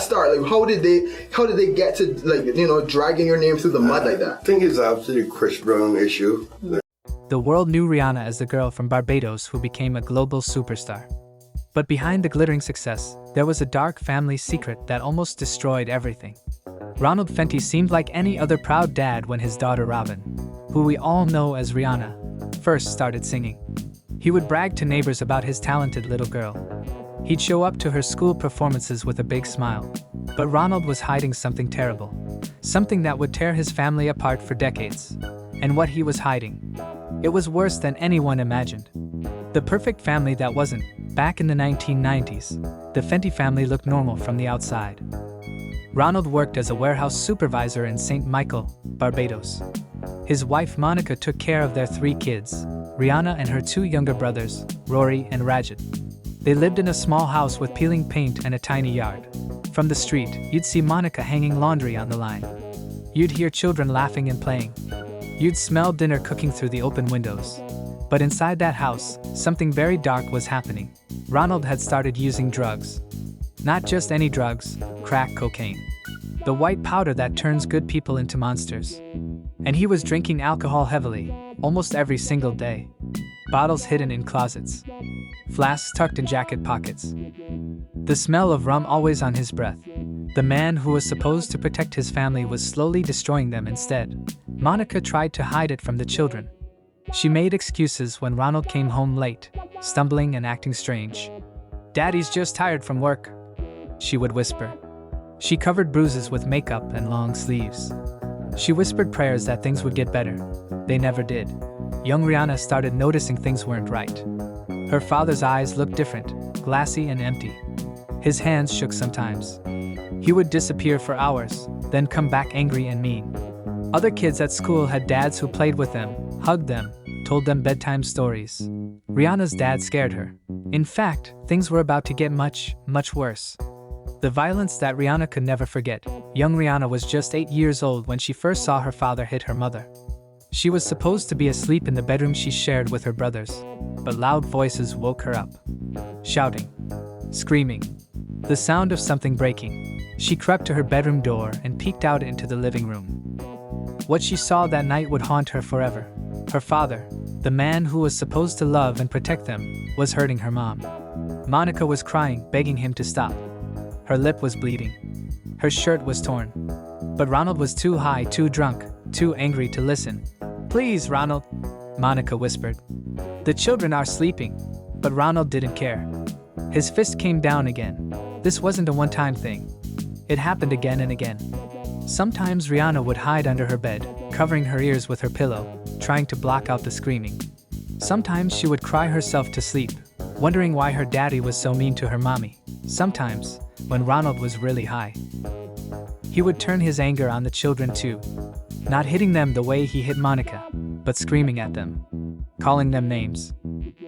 start? Like, how did they get to, like, dragging your name through the mud like that? I think it's absolutely a Chris Brown issue. The world knew Rihanna as the girl from Barbados who became a global superstar. But behind the glittering success, there was a dark family secret that almost destroyed everything. Ronald Fenty seemed like any other proud dad when his daughter Robin, who we all know as Rihanna, first started singing. He would brag to neighbors about his talented little girl. He'd show up to her school performances with a big smile. But Ronald was hiding something terrible. Something that would tear his family apart for decades. And what he was hiding, it was worse than anyone imagined. The perfect family that wasn't. Back in the 1990s, the Fenty family looked normal from the outside. Ronald worked as a warehouse supervisor in St. Michael, Barbados. His wife Monica took care of their 3 kids, Rihanna and her 2 younger brothers, Rory and Rajat. They lived in a small house with peeling paint and a tiny yard. From the street, you'd see Monica hanging laundry on the line. You'd hear children laughing and playing. You'd smell dinner cooking through the open windows. But inside that house, something very dark was happening. Ronald had started using drugs. Not just any drugs, crack cocaine. The white powder that turns good people into monsters. And he was drinking alcohol heavily, almost every single day. Bottles hidden in closets. Flasks tucked in jacket pockets. The smell of rum always on his breath. The man who was supposed to protect his family was slowly destroying them instead. Monica tried to hide it from the children. She made excuses when Ronald came home late, stumbling and acting strange. "Daddy's just tired from work," she would whisper. She covered bruises with makeup and long sleeves. She whispered prayers that things would get better. They never did. Young Rihanna started noticing things weren't right. Her father's eyes looked different, glassy and empty. His hands shook sometimes. He would disappear for hours, then come back angry and mean. Other kids at school had dads who played with them, hugged them, told them bedtime stories. Rihanna's dad scared her. In fact, things were about to get much, much worse. The violence that Rihanna could never forget. Young Rihanna was just 8 years old when she first saw her father hit her mother. She was supposed to be asleep in the bedroom she shared with her brothers, but loud voices woke her up. Shouting, screaming, the sound of something breaking. She crept to her bedroom door and peeked out into the living room. What she saw that night would haunt her forever. Her father, the man who was supposed to love and protect them, was hurting her mom. Monica was crying, begging him to stop. Her lip was bleeding. Her shirt was torn. But Ronald was too high, too drunk, too angry to listen. "Please, Ronald," Monica whispered. "The children are sleeping." But Ronald didn't care. His fist came down again. This wasn't a one-time thing. It happened again and again. Sometimes Rihanna would hide under her bed, covering her ears with her pillow, trying to block out the screaming. Sometimes she would cry herself to sleep, wondering why her daddy was so mean to her mommy. Sometimes, when Ronald was really high, he would turn his anger on the children too. Not hitting them the way he hit Monica, but screaming at them, calling them names,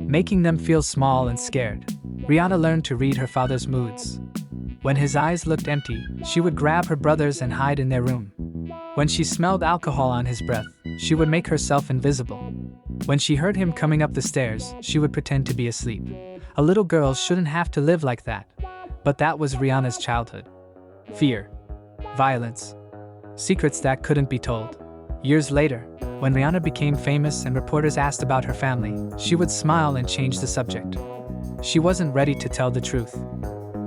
making them feel small and scared. Rihanna learned to read her father's moods. When his eyes looked empty, she would grab her brothers and hide in their room. When she smelled alcohol on his breath, she would make herself invisible. When she heard him coming up the stairs, she would pretend to be asleep. A little girl shouldn't have to live like that. But that was Rihanna's childhood. Fear, violence, secrets that couldn't be told. Years later, when Rihanna became famous and reporters asked about her family, she would smile and change the subject. She wasn't ready to tell the truth.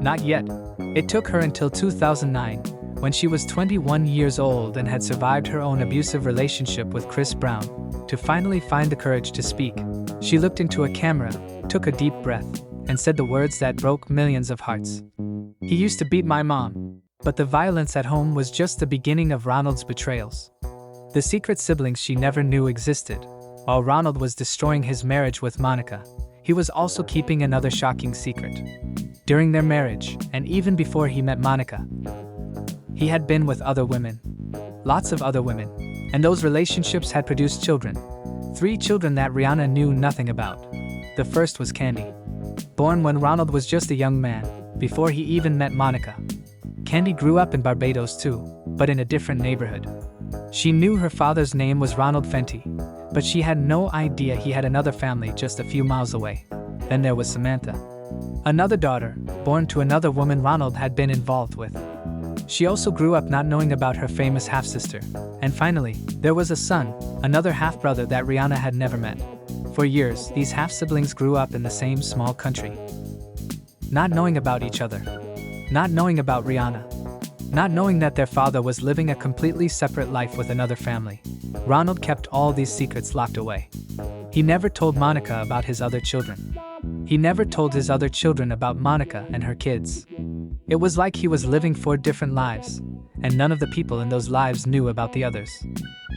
Not yet. It took her until 2009, when she was 21 years old and had survived her own abusive relationship with Chris Brown, to finally find the courage to speak. She looked into a camera, took a deep breath, and said the words that broke millions of hearts. "He used to beat my mom." But the violence at home was just the beginning of Ronald's betrayals. The secret siblings she never knew existed. While Ronald was destroying his marriage with Monica, he was also keeping another shocking secret. During their marriage, and even before he met Monica, he had been with other women. Lots of other women. And those relationships had produced children. 3 children that Rihanna knew nothing about. The first was Candy, born when Ronald was just a young man, before he even met Monica. Candy grew up in Barbados too, but in a different neighborhood. She knew her father's name was Ronald Fenty, but she had no idea he had another family just a few miles away. Then there was Samantha, another daughter, born to another woman Ronald had been involved with. She also grew up not knowing about her famous half-sister. And finally, there was a son, another half-brother that Rihanna had never met. For years, these half-siblings grew up in the same small country, not knowing about each other, not knowing about Rihanna, not knowing that their father was living a completely separate life with another family. Ronald kept all these secrets locked away. He never told Monica about his other children. He never told his other children about Monica and her kids. It was like he was living 4 different lives, and none of the people in those lives knew about the others.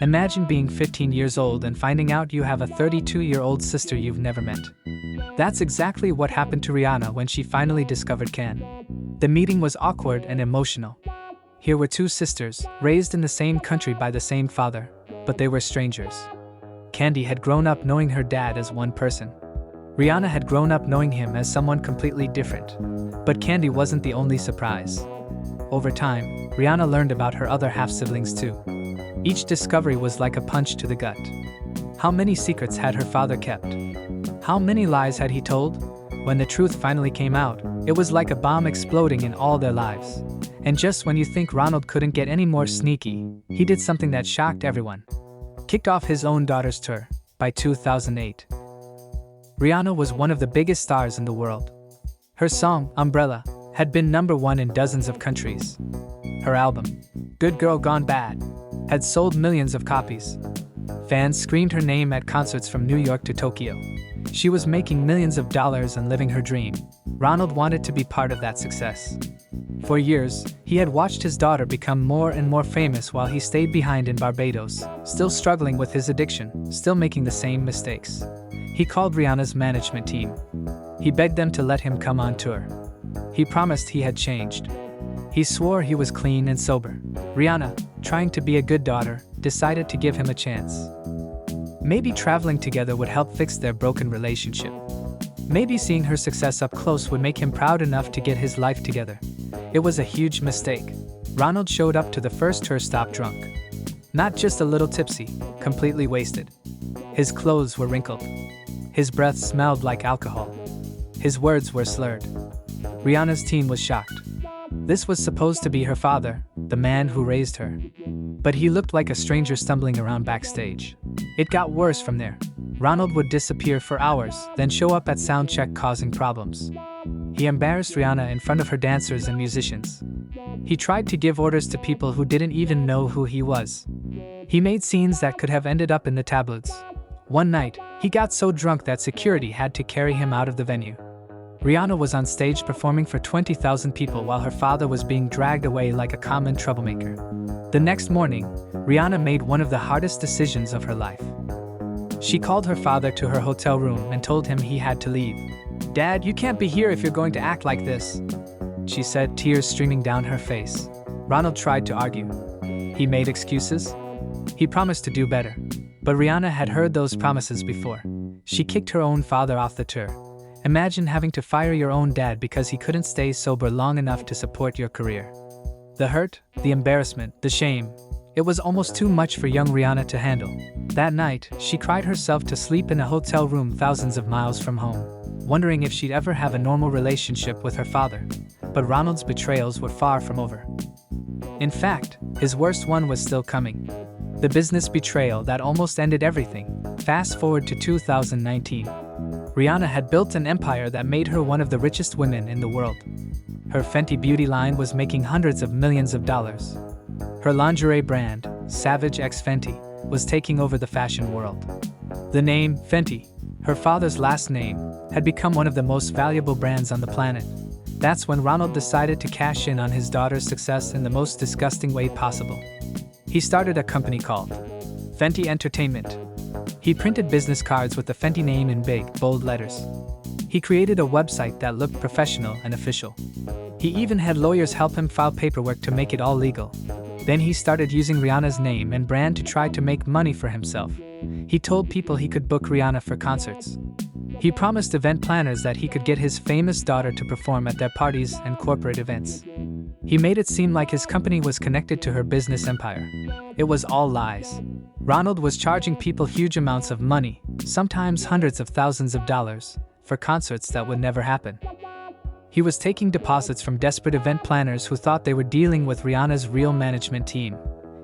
Imagine being 15 years old and finding out you have a 32-year-old sister you've never met. That's exactly what happened to Rihanna when she finally discovered Ken. The meeting was awkward and emotional. Here were 2 sisters, raised in the same country by the same father, but they were strangers. Candy had grown up knowing her dad as one person. Rihanna had grown up knowing him as someone completely different. But Candy wasn't the only surprise. Over time, Rihanna learned about her other half-siblings too. Each discovery was like a punch to the gut. How many secrets had her father kept? How many lies had he told? When the truth finally came out, it was like a bomb exploding in all their lives. And just when you think Ronald couldn't get any more sneaky, he did something that shocked everyone. Kicked off his own daughter's tour. By 2008, Rihanna was one of the biggest stars in the world. Her song, Umbrella, had been #1 in dozens of countries. Her album, Good Girl Gone Bad, had sold millions of copies. Fans screamed her name at concerts from New York to Tokyo. She was making millions of dollars and living her dream. Ronald wanted to be part of that success. For years, he had watched his daughter become more and more famous while he stayed behind in Barbados, still struggling with his addiction, still making the same mistakes. He called Rihanna's management team. He begged them to let him come on tour. He promised he had changed. He swore he was clean and sober. Rihanna, trying to be a good daughter, decided to give him a chance. Maybe traveling together would help fix their broken relationship. Maybe seeing her success up close would make him proud enough to get his life together. It was a huge mistake. Ronald showed up to the first tour stop drunk. Not just a little tipsy, completely wasted. His clothes were wrinkled. His breath smelled like alcohol. His words were slurred. Rihanna's team was shocked. This was supposed to be her father, the man who raised her. But he looked like a stranger stumbling around backstage. It got worse from there. Ronald would disappear for hours, then show up at soundcheck causing problems. He embarrassed Rihanna in front of her dancers and musicians. He tried to give orders to people who didn't even know who he was. He made scenes that could have ended up in the tabloids. One night, he got so drunk that security had to carry him out of the venue. Rihanna was on stage performing for 20,000 people while her father was being dragged away like a common troublemaker. The next morning, Rihanna made one of the hardest decisions of her life. She called her father to her hotel room and told him he had to leave. "Dad, you can't be here if you're going to act like this," she said, tears streaming down her face. Ronald tried to argue. He made excuses. He promised to do better. But Rihanna had heard those promises before. She kicked her own father off the tour. Imagine having to fire your own dad because he couldn't stay sober long enough to support your career. The hurt, the embarrassment, the shame. It was almost too much for young Rihanna to handle. That night, she cried herself to sleep in a hotel room thousands of miles from home, wondering if she'd ever have a normal relationship with her father. But Ronald's betrayals were far from over. In fact, his worst one was still coming. The business betrayal that almost ended everything. Fast forward to 2019. Rihanna had built an empire that made her one of the richest women in the world. Her Fenty beauty line was making hundreds of millions of dollars. Her lingerie brand, Savage X Fenty, was taking over the fashion world. The name, Fenty, her father's last name, had become one of the most valuable brands on the planet. That's when Ronald decided to cash in on his daughter's success in the most disgusting way possible. He started a company called Fenty Entertainment. He printed business cards with the Fenty name in big, bold letters. He created a website that looked professional and official. He even had lawyers help him file paperwork to make it all legal. Then he started using Rihanna's name and brand to try to make money for himself. He told people he could book Rihanna for concerts. He promised event planners that he could get his famous daughter to perform at their parties and corporate events. He made it seem like his company was connected to her business empire. It was all lies. Ronald was charging people huge amounts of money, sometimes hundreds of thousands of dollars, for concerts that would never happen. He was taking deposits from desperate event planners who thought they were dealing with Rihanna's real management team.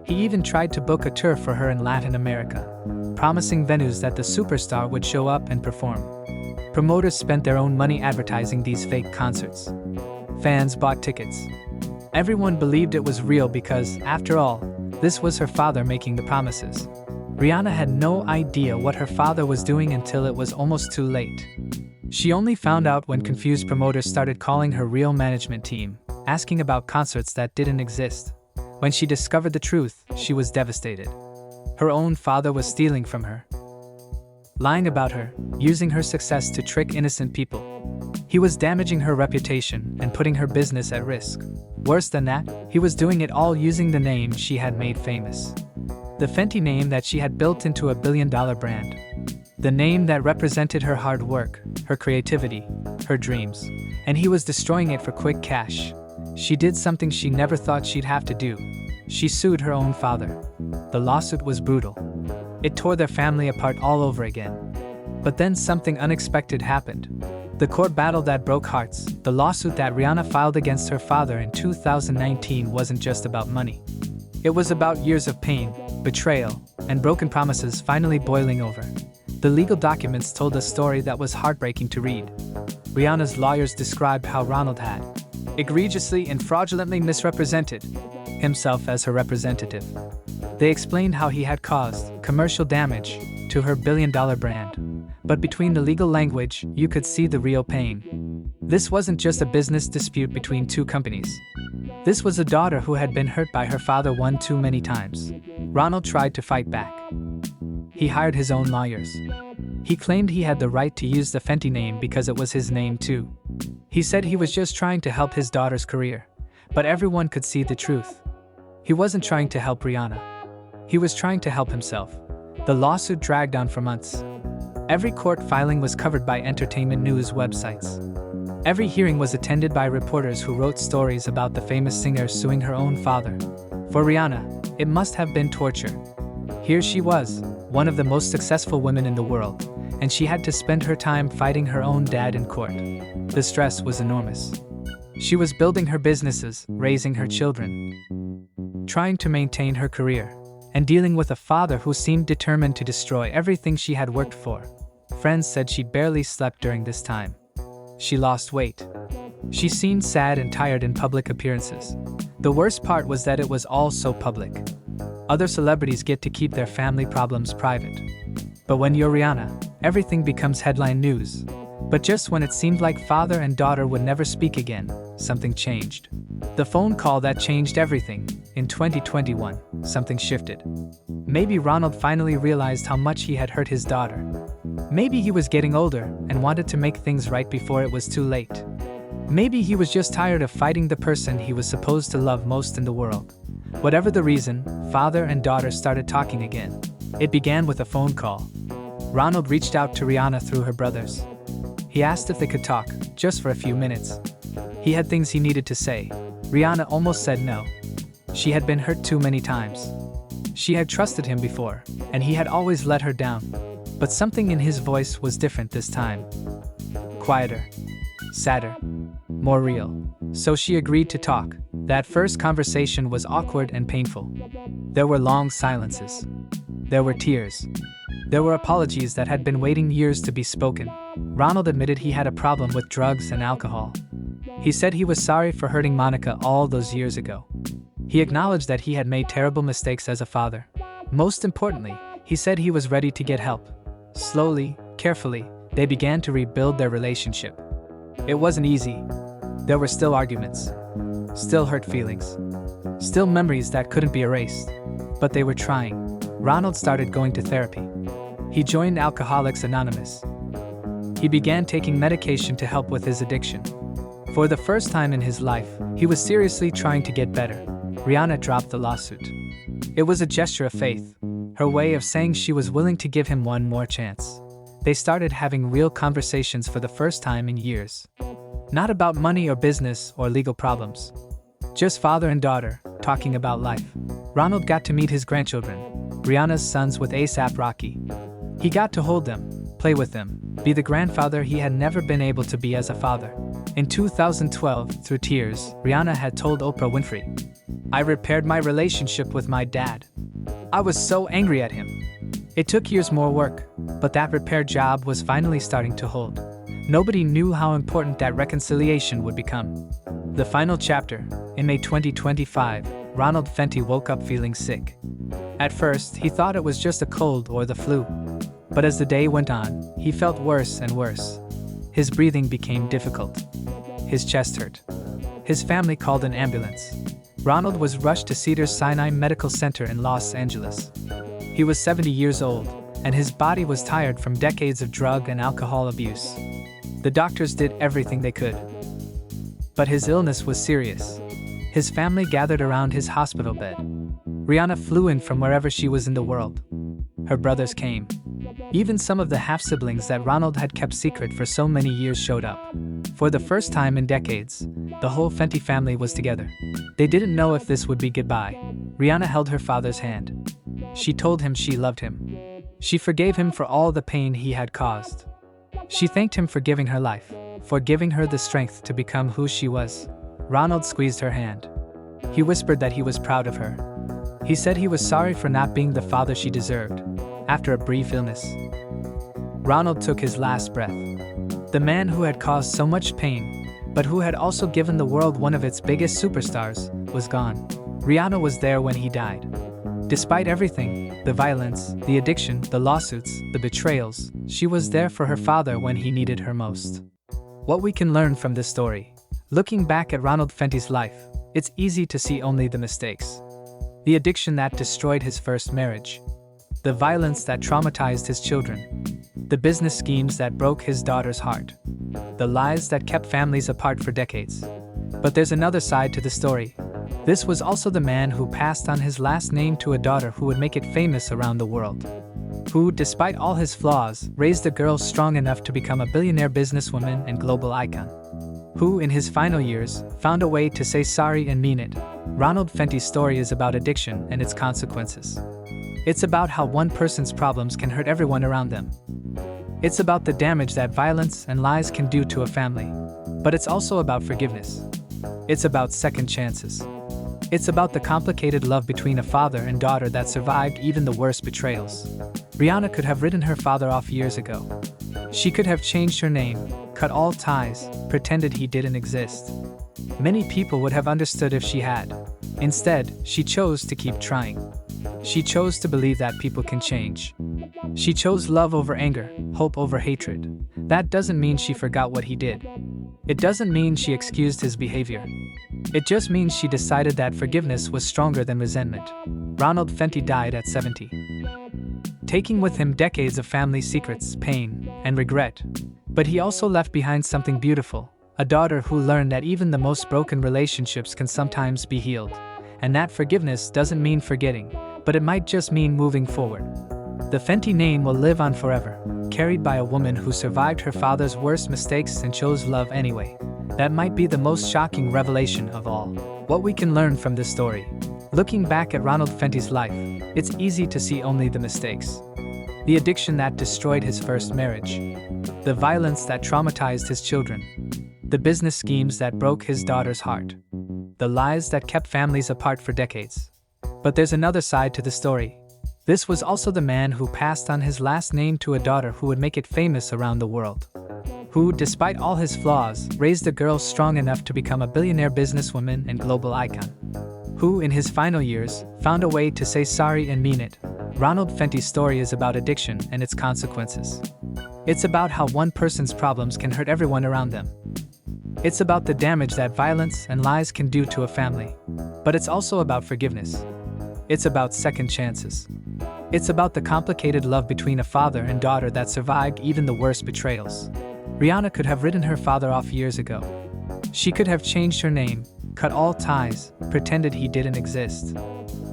He even tried to book a tour for her in Latin America, promising venues that the superstar would show up and perform. Promoters spent their own money advertising these fake concerts. Fans bought tickets. Everyone believed it was real because, after all, this was her father making the promises. Rihanna had no idea what her father was doing until it was almost too late. She only found out when confused promoters started calling her real management team, asking about concerts that didn't exist. When she discovered the truth, she was devastated. Her own father was stealing from her, lying about her, using her success to trick innocent people. He was damaging her reputation and putting her business at risk. Worse than that, he was doing it all using the name she had made famous. The Fenty name that she had built into a billion-dollar brand. The name that represented her hard work, her creativity, her dreams. And he was destroying it for quick cash. She did something she never thought she'd have to do. She sued her own father. The lawsuit was brutal. It tore their family apart all over again. But then something unexpected happened. The court battle that broke hearts, the lawsuit that Rihanna filed against her father in 2019 wasn't just about money. It was about years of pain, betrayal, and broken promises finally boiling over. The legal documents told a story that was heartbreaking to read. Rihanna's lawyers described how Ronald had egregiously and fraudulently misrepresented himself as her representative. They explained how he had caused commercial damage to her billion-dollar brand. But between the legal language, you could see the real pain. This wasn't just a business dispute between two companies. This was a daughter who had been hurt by her father one too many times. Ronald tried to fight back. He hired his own lawyers. He claimed he had the right to use the Fenty name because it was his name too. He said he was just trying to help his daughter's career. But everyone could see the truth. He wasn't trying to help Rihanna. He was trying to help himself. The lawsuit dragged on for months. Every court filing was covered by entertainment news websites. Every hearing was attended by reporters who wrote stories about the famous singer suing her own father. For Rihanna, it must have been torture. Here she was, one of the most successful women in the world, and she had to spend her time fighting her own dad in court. The stress was enormous. She was building her businesses, raising her children, trying to maintain her career, and dealing with a father who seemed determined to destroy everything she had worked for. Friends said she barely slept during this time. She lost weight. She seemed sad and tired in public appearances. The worst part was that it was all so public. Other celebrities get to keep their family problems private. But when you're Rihanna, everything becomes headline news. But just when it seemed like father and daughter would never speak again, something changed. The phone call that changed everything. In 2021, something shifted. Maybe Ronald finally realized how much he had hurt his daughter. Maybe he was getting older and wanted to make things right before it was too late. Maybe he was just tired of fighting the person he was supposed to love most in the world. Whatever the reason, father and daughter started talking again. It began with a phone call. Ronald reached out to Rihanna through her brothers. He asked if they could talk, just for a few minutes. He had things he needed to say. Rihanna almost said no. She had been hurt too many times. She had trusted him before, and he had always let her down. But something in his voice was different this time. Quieter, sadder, more real. So she agreed to talk. That first conversation was awkward and painful. There were long silences. There were tears. There were apologies that had been waiting years to be spoken. Ronald admitted he had a problem with drugs and alcohol. He said he was sorry for hurting Monica all those years ago. He acknowledged that he had made terrible mistakes as a father. Most importantly, he said he was ready to get help. Slowly, carefully, they began to rebuild their relationship. It wasn't easy. There were still arguments, still hurt feelings, still memories that couldn't be erased. But they were trying. Ronald started going to therapy. He joined Alcoholics Anonymous. He began taking medication to help with his addiction. For the first time in his life, he was seriously trying to get better. Rihanna dropped the lawsuit. It was a gesture of faith, her way of saying she was willing to give him one more chance. They started having real conversations for the first time in years. Not about money or business or legal problems. Just father and daughter, talking about life. Ronald got to meet his grandchildren, Rihanna's sons with A$AP Rocky. He got to hold them, play with them, be the grandfather he had never been able to be as a father. In 2012, through tears, Rihanna had told Oprah Winfrey, "I repaired my relationship with my dad. I was so angry at him. It took years more work, but that repair job was finally starting to hold." Nobody knew how important that reconciliation would become. The final chapter. In May 2025, Ronald Fenty woke up feeling sick. At first, he thought it was just a cold or the flu. But as the day went on, he felt worse and worse. His breathing became difficult. His chest hurt. His family called an ambulance. Ronald was rushed to Cedars-Sinai Medical Center in Los Angeles. He was 70 years old, and his body was tired from decades of drug and alcohol abuse. The doctors did everything they could. But his illness was serious. His family gathered around his hospital bed. Rihanna flew in from wherever she was in the world. Her brothers came. Even some of the half-siblings that Ronald had kept secret for so many years showed up. For the first time in decades, the whole Fenty family was together. They didn't know if this would be goodbye. Rihanna held her father's hand. She told him she loved him. She forgave him for all the pain he had caused. She thanked him for giving her life, for giving her the strength to become who she was. Ronald squeezed her hand. He whispered that he was proud of her. He said he was sorry for not being the father she deserved. After a brief illness, Ronald took his last breath. The man who had caused so much pain, but who had also given the world one of its biggest superstars, was gone. Rihanna was there when he died. Despite everything, the violence, the addiction, the lawsuits, the betrayals, she was there for her father when he needed her most. What we can learn from this story. Looking back at Ronald Fenty's life, it's easy to see only the mistakes. The addiction that destroyed his first marriage. The violence that traumatized his children. The business schemes that broke his daughter's heart. The lies that kept families apart for decades. But there's another side to the story. This was also the man who passed on his last name to a daughter who would make it famous around the world. Who, despite all his flaws, raised a girl strong enough to become a billionaire businesswoman and global icon. Who, in his final years, found a way to say sorry and mean it. Ronald Fenty's story is about addiction and its consequences. It's about how one person's problems can hurt everyone around them. It's about the damage that violence and lies can do to a family. But it's also about forgiveness. It's about second chances. It's about the complicated love between a father and daughter that survived even the worst betrayals. Rihanna could have written her father off years ago. She could have changed her name, cut all ties, pretended he didn't exist. Many people would have understood if she had. Instead, she chose to keep trying. She chose to believe that people can change. She chose love over anger, hope over hatred. That doesn't mean she forgot what he did. It doesn't mean she excused his behavior. It just means she decided that forgiveness was stronger than resentment. Ronald Fenty died at 70. Taking with him decades of family secrets, pain, and regret. But he also left behind something beautiful, a daughter who learned that even the most broken relationships can sometimes be healed. And that forgiveness doesn't mean forgetting, but it might just mean moving forward. The Fenty name will live on forever, carried by a woman who survived her father's worst mistakes and chose love anyway. That might be the most shocking revelation of all. What we can learn from this story. Looking back at Ronald Fenty's life, it's easy to see only the mistakes. The addiction that destroyed his first marriage. The violence that traumatized his children. The business schemes that broke his daughter's heart. The lies that kept families apart for decades. But there's another side to the story. This was also the man who passed on his last name to a daughter who would make it famous around the world. Who, despite all his flaws, raised a girl strong enough to become a billionaire businesswoman and global icon. Who, in his final years, found a way to say sorry and mean it. Ronald Fenty's story is about addiction and its consequences. It's about how one person's problems can hurt everyone around them. It's about the damage that violence and lies can do to a family. But it's also about forgiveness. It's about second chances. It's about the complicated love between a father and daughter that survived even the worst betrayals. Rihanna could have written her father off years ago. She could have changed her name, cut all ties, pretended he didn't exist.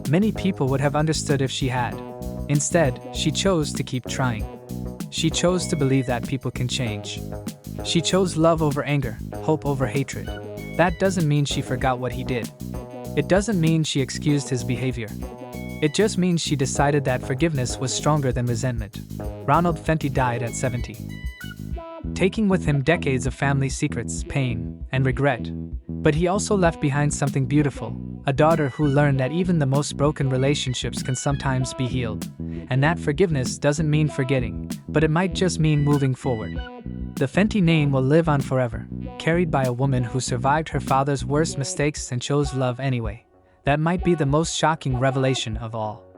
Many people would have understood if she had. Instead, she chose to keep trying. She chose to believe that people can change. She chose love over anger, hope over hatred. That doesn't mean she forgot what he did. It doesn't mean she excused his behavior. It just means she decided that forgiveness was stronger than resentment. Ronald Fenty died at 70. Taking with him decades of family secrets, pain, and regret. But he also left behind something beautiful, a daughter who learned that even the most broken relationships can sometimes be healed, and that forgiveness doesn't mean forgetting, but it might just mean moving forward. The Fenty name will live on forever, carried by a woman who survived her father's worst mistakes and chose love anyway. That might be the most shocking revelation of all.